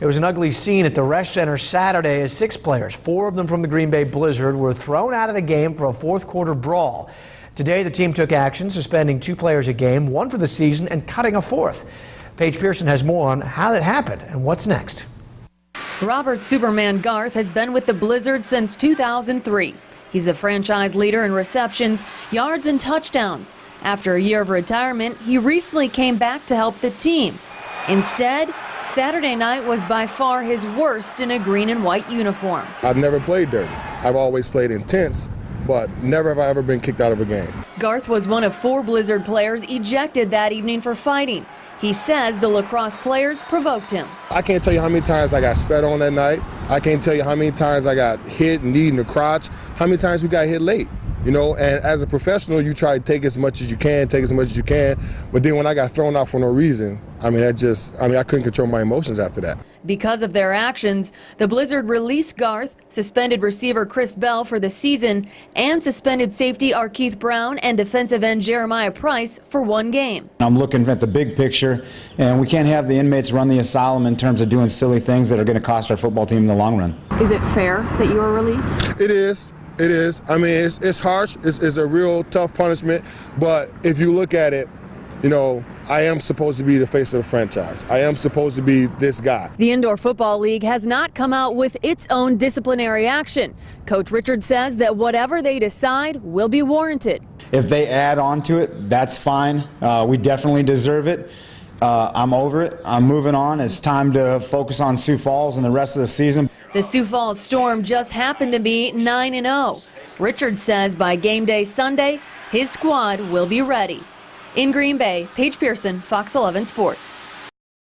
It was an ugly scene at the Resch Center Saturday as 6 players, 4 of them from the Green Bay Blizzard, were thrown out of the game for a fourth-quarter brawl. Today, the team took action, suspending 2 players a game, 1 for the season, and cutting a 4th. Paige Pearson has more on how that happened and what's next. Robert Superman Garth has been with the Blizzard since 2003. He's the franchise leader in receptions, yards, and touchdowns. After a year of retirement, he recently came back to help the team. Instead, Saturday night was by far his worst in a green and white uniform. I've never played dirty. I've always played intense, but never have I ever been kicked out of a game. Garth was one of 4 Blizzard players ejected that evening for fighting. He says the lacrosse players provoked him. I can't tell you how many times I got spat on that night. I can't tell you how many times I got hit, knee in the crotch, how many times we got hit late. You know, and as a professional, you try to take as much as you can, But then when I got thrown out for no reason, I couldn't control my emotions after that. Because of their actions, the Blizzard released Garth, suspended receiver Chris Bell for the season, and suspended safety Arkeith Brown and defensive end Jeremiah Price for 1 game. I'm looking at the big picture, and we can't have the inmates run the asylum in terms of doing silly things that are going to cost our football team in the long run. Is it fair that you were released? It is. It is. I mean, it's harsh. It's a real tough punishment. But if you look at it, you know, I am supposed to be the face of the franchise. I am supposed to be this guy. The Indoor Football League has not come out with its own disciplinary action. Coach Richard says that whatever they decide will be warranted. If they add on to it, that's fine. We definitely deserve it. I'm over it. I'm moving on. It's time to focus on Sioux Falls and the rest of the season. The Sioux Falls Storm just happened to be 9-0. Richard says by game day Sunday, his squad will be ready. In Green Bay, Paige Pearson, Fox 11 Sports.